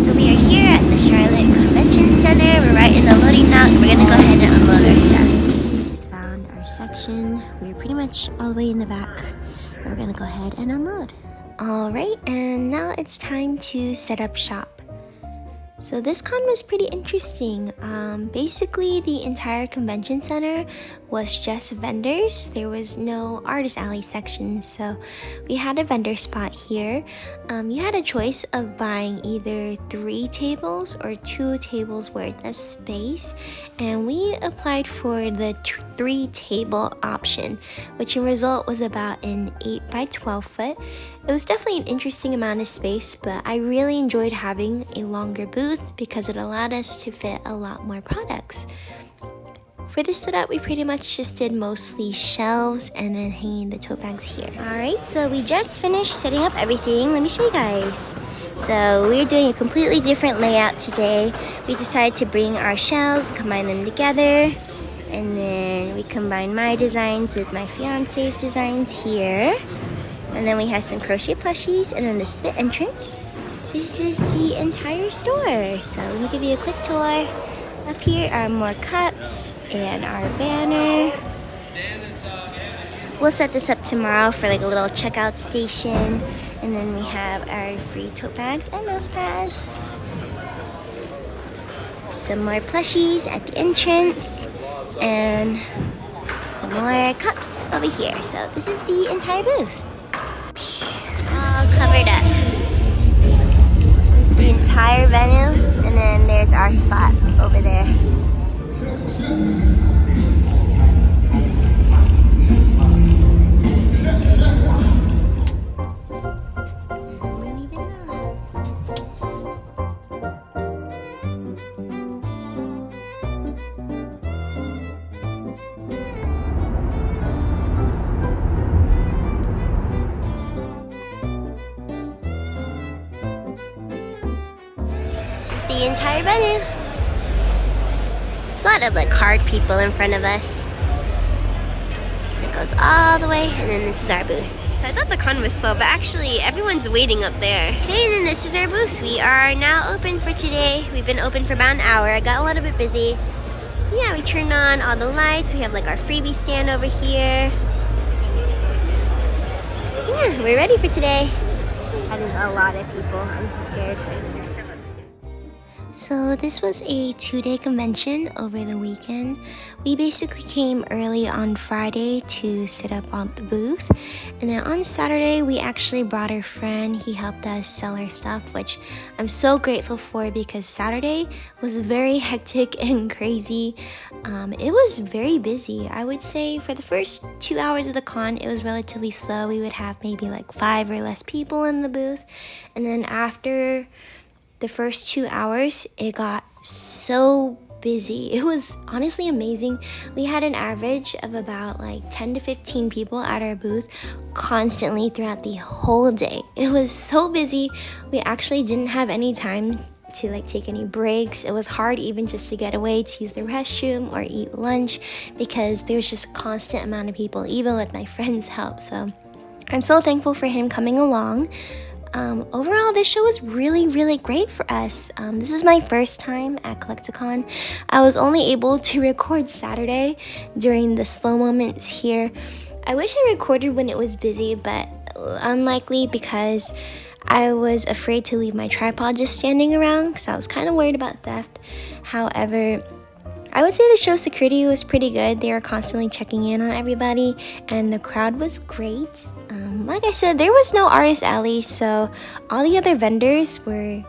So we are here at the Charlotte Convention Center. We're right in the loading dock. We're gonna go ahead and unload our stuff. We just found our section. We're pretty much all the way in the back. We're gonna go ahead and unload. Alright, and now it's time to set up shop. So this con was pretty interesting. Basically the entire convention center was just vendors. There was no artist alley section, so we had a vendor spot here. You had a choice of buying either 3 tables or 2 tables worth of space, and we applied for the 3 table option, which in result was about an 8 by 12 foot. It was definitely an interesting amount of space, but I really enjoyed having a longer booth because it allowed us to fit a lot more products. For this setup, we pretty much just did mostly shelves and then hanging the tote bags here. Alright, so we just finished setting up everything. Let me show you guys. So we're doing a completely different layout today. We decided to bring our shelves, combine them together, and then we combine my designs with my fiance's designs here. And then we have some crochet plushies, and then this is the entrance. This is the entire store. So let me give you a quick tour. Up here are more cups and our banner. We'll set this up tomorrow for like a little checkout station. And then we have our free tote bags and mouse pads. Some more plushies at the entrance. And more cups over here. So this is the entire booth. All covered up. This is the entire venue, and then there's our spot over there. This is the entire venue. There's a lot of like card people in front of us. It goes all the way, and then this is our booth. So I thought the con was slow, but actually everyone's waiting up there. Okay, and then this is our booth. We are now open for today. We've been open for about an hour. I got a little bit busy. Yeah, we turned on all the lights. We have like our freebie stand over here. Yeah, we're ready for today. That is a lot of people. I'm so scared. So this was a 2-day convention over the weekend. We basically came early on Friday to set up on the booth. And then on Saturday, we actually brought our friend. He helped us sell our stuff, which I'm so grateful for because Saturday was very hectic and crazy. It was very busy. I would say for the first 2 hours of the con, it was relatively slow. We would have maybe like 5 or less people in the booth. And then after the first 2 hours, it got so busy. It was honestly amazing. We had an average of about like 10 to 15 people at our booth constantly throughout the whole day. It was so busy. We actually didn't have any time to like take any breaks. It was hard even just to get away to use the restroom or eat lunch because there's just a constant amount of people, even with my friend's help. So I'm so thankful for him coming along. Overall, this show was really great for us. This is my first time at Collecticon. I was only able to record Saturday during the slow moments here. I wish I recorded when it was busy, but unlikely because I was afraid to leave my tripod just standing around because I was kind of worried about theft. However, I would say the show security was pretty good. They were constantly checking in on everybody, and the crowd was great. Like I said, there was no artist alley, so all the other vendors were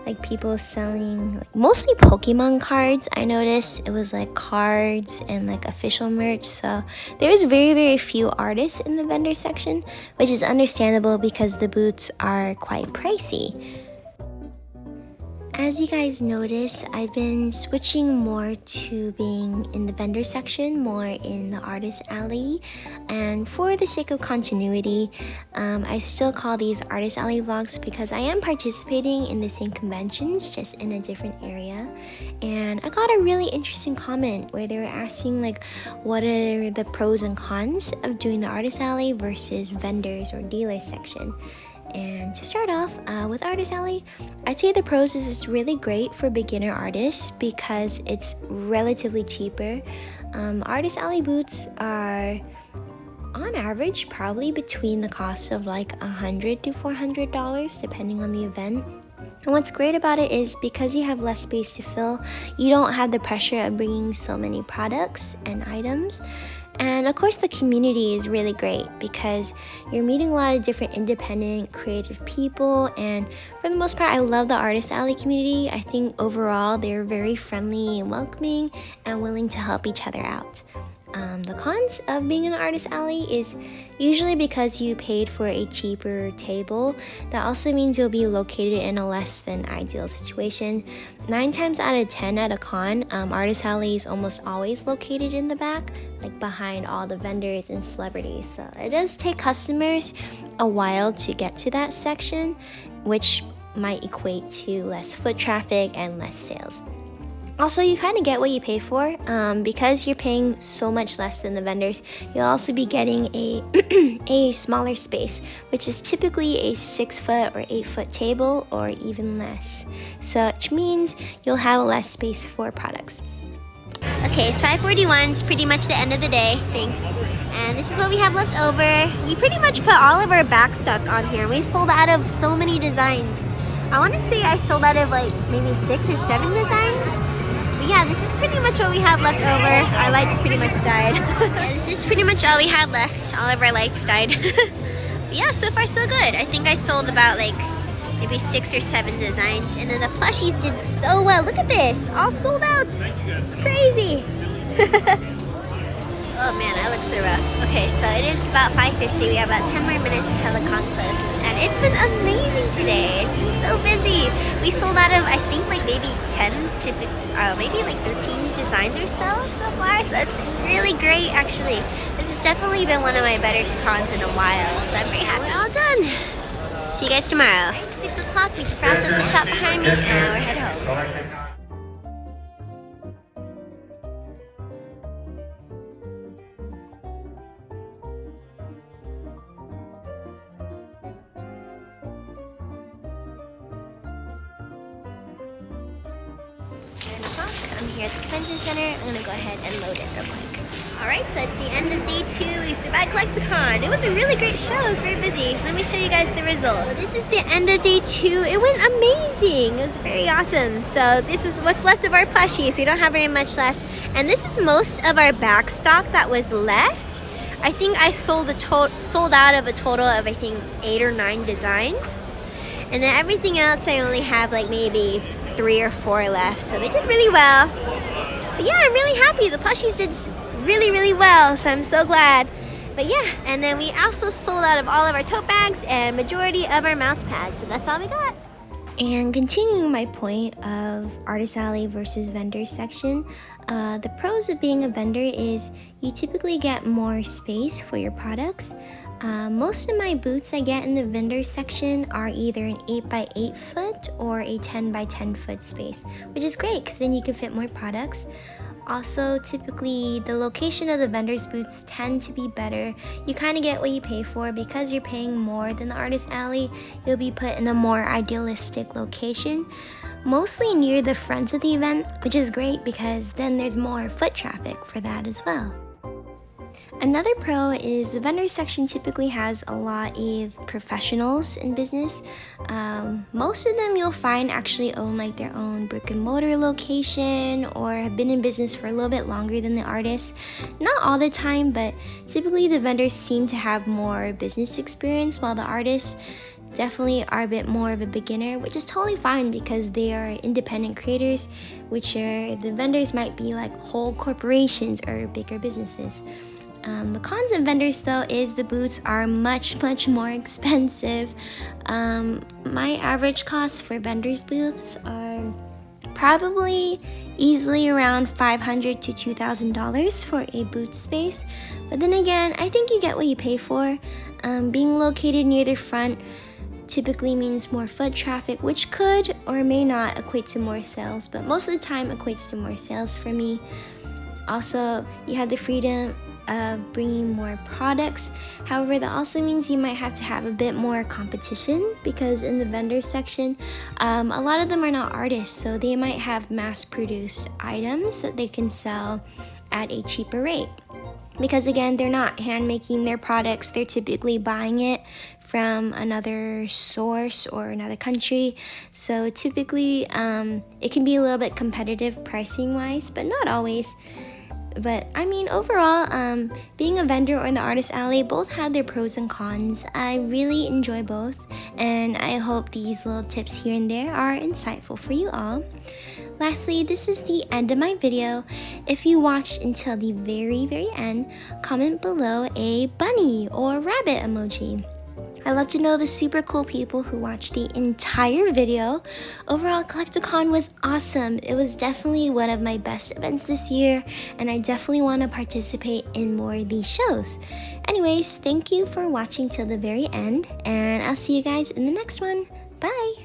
like people selling like mostly Pokemon cards. I noticed it was like cards and like official merch, so there was very few artists in the vendor section, which is understandable because the booths are quite pricey. As you guys notice, I've been switching more to being in the vendor section, more in the artist alley. And for the sake of continuity, I still call these artist alley vlogs because I am participating in the same conventions, just in a different area. And I got a really interesting comment where they were asking like, what are the pros and cons of doing the artist alley versus vendors or dealers section? And to start off with Artist Alley, I'd say the pros is it's really great for beginner artists because it's relatively cheaper. Artist Alley boots are on average probably between the cost of like $100 to $400 depending on the event. And what's great about it is because you have less space to fill, you don't have the pressure of bringing so many products and items. And of course the community is really great because you're meeting a lot of different independent creative people, and for the most part I love the Artist Alley community. I think overall they're very friendly and welcoming and willing to help each other out. The cons of being in an Artist Alley is usually because you paid for a cheaper table. That also means you'll be located in a less than ideal situation. 9 times out of 10 at a con, Artist Alley is almost always located in the back, like behind all the vendors and celebrities. So it does take customers a while to get to that section, which might equate to less foot traffic and less sales. Also, you kind of get what you pay for. Because you're paying so much less than the vendors, you'll also be getting a smaller space, which is typically a 6-foot or 8-foot table or even less. So which means you'll have less space for products. Okay, it's 5:41. It's pretty much the end of the day. Thanks. And this is what we have left over. We pretty much put all of our back stock on here. We sold out of so many designs. I want to say I sold out of like maybe 6 or 7 designs. Yeah, this is pretty much what we have left over. Our lights pretty much died. Yeah, this is pretty much all we had left. All of our lights died. But yeah, so far so good. I think I sold about like maybe 6 or 7 designs. And then the plushies did so well. Look at this. All sold out. It's crazy. Oh man, I look so rough. Okay, so it is about 5:50. We have about 10 more minutes till the con closes. And it's been amazing today. It's been so busy. We sold out of, I think, like maybe 10 to 15, maybe like 13 designs or so far. So it's been really great, actually. This has definitely been one of my better cons in a while. So I'm very happy. We're all done. See you guys tomorrow. 6 o'clock, we just wrapped up the shop behind me and we're headed home. I'm here at the convention center. I'm gonna go ahead and load it real quick. Alright, so it's the end of day 2. We survived Collecticon. It was a really great show. It was very busy. Let me show you guys the results. This is the end of day 2. It went amazing. It was very awesome. So this is what's left of our plushies. We don't have very much left. And this is most of our back stock that was left. I think I sold out of a total of I think 8 or 9 designs. And then everything else I only have like maybe 3 or 4 left, so they did really well. But yeah, I'm really happy. The plushies did really, really well, so I'm so glad. But yeah, and then we also sold out of all of our tote bags and majority of our mouse pads, so that's all we got. And continuing my point of Artist Alley versus vendor section, the pros of being a vendor is you typically get more space for your products. Most of my boots I get in the vendor section are either an 8x8 foot or a 10x10 foot space, which is great because then you can fit more products. Also, typically the location of the vendor's booths tend to be better. You kind of get what you pay for because you're paying more than the Artist Alley. You'll be put in a more idealistic location, mostly near the front of the event, which is great because then there's more foot traffic for that as well. Another pro is the vendor section typically has a lot of professionals in business. Most of them you'll find actually own like their own brick and mortar location or have been in business for a little bit longer than the artists. Not all the time, but typically the vendors seem to have more business experience, while the artists definitely are a bit more of a beginner, which is totally fine because they are independent creators, which are the vendors might be like whole corporations or bigger businesses. The cons of vendors though is the boots are much more expensive. My average cost for vendors booths are probably easily around $500 to $2,000 for a boot space. But then again, I think you get what you pay for. Being located near the front typically means more foot traffic, which could or may not equate to more sales, but most of the time equates to more sales for me. Also, you have the freedom of bringing more products. However, that also means you might have to have a bit more competition, because in the vendor section, a lot of them are not artists, so they might have mass-produced items that they can sell at a cheaper rate. Because again, they're not hand making their products, they're typically buying it from another source or another country. So typically it can be a little bit competitive pricing wise, but not always. But I mean, overall, being a vendor or in the artist alley both had their pros and cons. I really enjoy both, and I hope these little tips here and there are insightful for you all. Lastly, this is the end of my video. If you watched until the very end, comment below a bunny or rabbit emoji. I love to know the super cool people who watched the entire video. Overall, Collecticon was awesome. It was definitely one of my best events this year, and I definitely want to participate in more of these shows. Anyways, thank you for watching till the very end, and I'll see you guys in the next one. Bye!